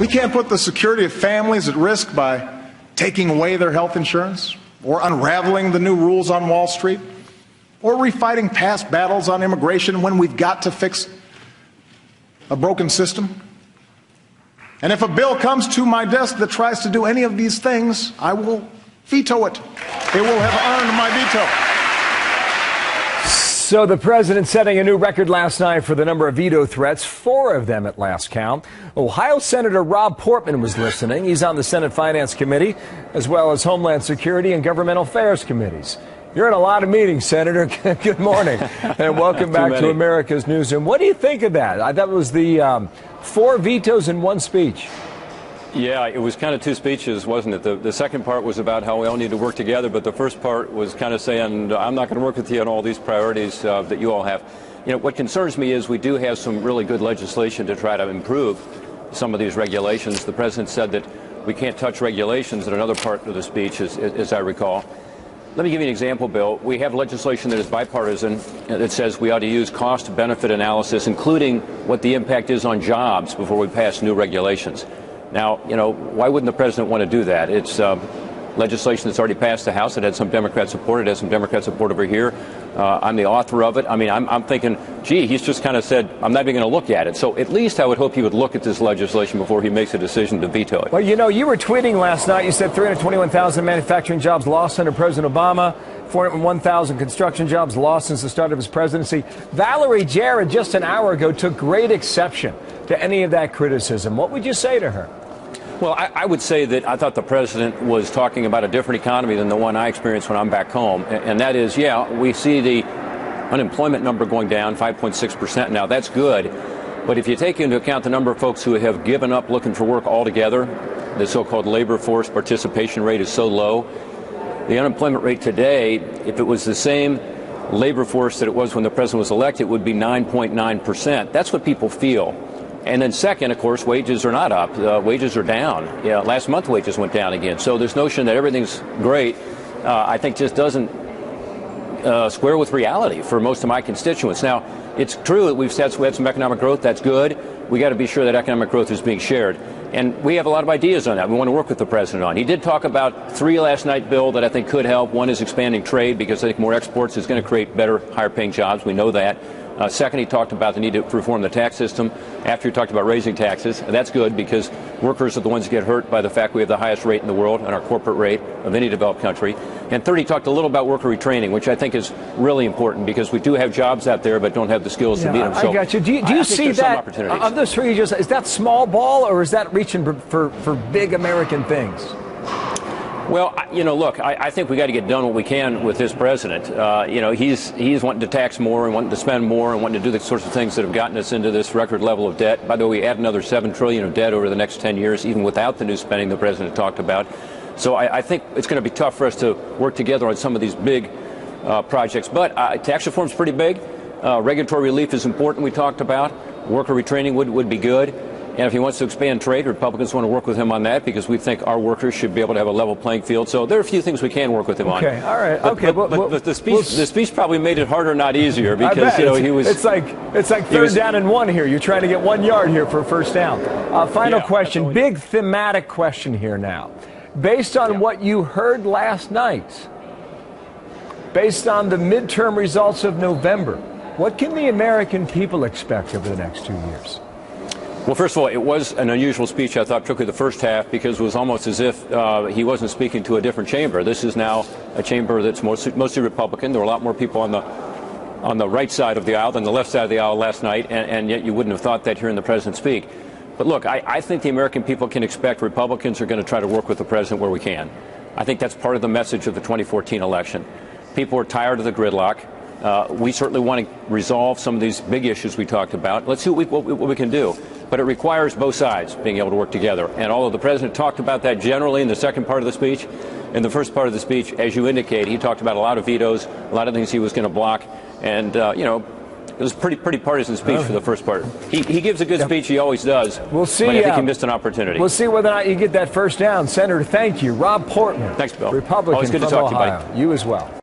We can't put the security of families at risk by taking away their health insurance, or unraveling the new rules on Wall Street, or refighting past battles on immigration when we've got to fix a broken system. And if a bill comes to my desk that tries to do any of these things, I will veto it. It will have earned my veto. So the president setting a new record last night for the number of veto threats, 4 of them at last count. Ohio Senator Rob Portman was listening. He's on the Senate Finance Committee, as well as Homeland Security and Governmental Affairs Committees. You're in a lot of meetings, Senator. Good morning, and welcome back to America's Newsroom. What do you think of that? That was the 4 vetoes in one speech. Yeah, it was kind of 2 speeches, wasn't it? The second part was about how we all need to work together, but the first part was kind of saying, I'm not going to work with you on all these priorities that you all have. You know, what concerns me is we do have some really good legislation to try to improve some of these regulations. The president said that we can't touch regulations in another part of the speech, as I recall. Let me give you an example, Bill. We have legislation that is bipartisan that says we ought to use cost-benefit analysis, including what the impact is on jobs, before we pass new regulations. Now, you know, why wouldn't the president want to do that? It's legislation that's already passed the House. It had some Democrat support. It has some Democrat support over here. I'm the author of it. I mean, I'm thinking, gee, he's just kind of said, I'm not even going to look at it. So at least I would hope he would look at this legislation before he makes a decision to veto it. Well, you know, you were tweeting last night. You said 321,000 manufacturing jobs lost under President Obama, 401,000 construction jobs lost since the start of his presidency. Valerie Jarrett, just an hour ago, took great exception to any of that criticism. What would you say to her? Well, I would say that I thought the president was talking about a different economy than the one I experience when I'm back home. And that is, yeah, we see the unemployment number going down 5.6% now. That's good. But if you take into account the number of folks who have given up looking for work altogether, the so-called labor force participation rate is so low. The unemployment rate today, if it was the same labor force that it was when the president was elected, would be 9.9%. That's what people feel. And then second, of course, wages are not up. Wages are down. Yeah, last month wages went down again. So this notion that everything's great, I think just doesn't square with reality for most of my constituents. Now, it's true that we had some economic growth. That's good. We got to be sure that economic growth is being shared. And we have a lot of ideas on that we want to work with the president on. He did talk about 3 last night, Bill, that I think could help. One is expanding trade, because I think more exports is going to create better, higher-paying jobs. We know that. Second, he talked about the need to reform the tax system. After he talked about raising taxes, and that's good because workers are the ones who get hurt by the fact we have the highest rate in the world and our corporate rate of any developed country. And third, he talked a little about worker retraining, which I think is really important because we do have jobs out there but don't have the skills to meet them. So I got you. Do you see that of those 3? Is that small ball, or is that reaching for big American things? Well, you know, look, I think we got to get done what we can with this president. You know, he's wanting to tax more and wanting to spend more and wanting to do the sorts of things that have gotten us into this record level of debt. By the way, we add another $7 trillion of debt over the next 10 years, even without the new spending the president talked about. So I think it's going to be tough for us to work together on some of these big projects. But tax reform is pretty big. Regulatory relief is important, we talked about. Worker retraining would be good. And if he wants to expand trade, Republicans want to work with him on that because we think our workers should be able to have a level playing field. So there are a few things we can work with him on. Okay, all right. But the speech probably made it harder, not easier, because you know he was. It's like third down and 1 here. You're trying to get 1 yard here for first down. Final question, absolutely. Big thematic question here now. Based on what you heard last night, based on the midterm results of November, what can the American people expect over the next 2 years? Well, first of all, it was an unusual speech, I thought, particularly the first half, because it was almost as if he wasn't speaking to a different chamber. This is now a chamber that's mostly Republican. There were a lot more people on the right side of the aisle than the left side of the aisle last night, and yet you wouldn't have thought that hearing the president speak. But look, I think the American people can expect Republicans are going to try to work with the president where we can. I think that's part of the message of the 2014 election. People are tired of the gridlock. We certainly want to resolve some of these big issues we talked about. Let's see what we can do. But it requires both sides being able to work together. And although the president talked about that generally in the second part of the speech, in the first part of the speech, as you indicate, he talked about a lot of vetoes, a lot of things he was going to block. And, you know, it was a pretty partisan speech for the first part. He gives a good speech. He always does. We'll see. But I think he missed an opportunity. We'll see whether or not you get that first down. Senator, thank you. Rob Portman. Thanks, Bill. Republican Always good to from talk to you, Ohio. buddy. You as well.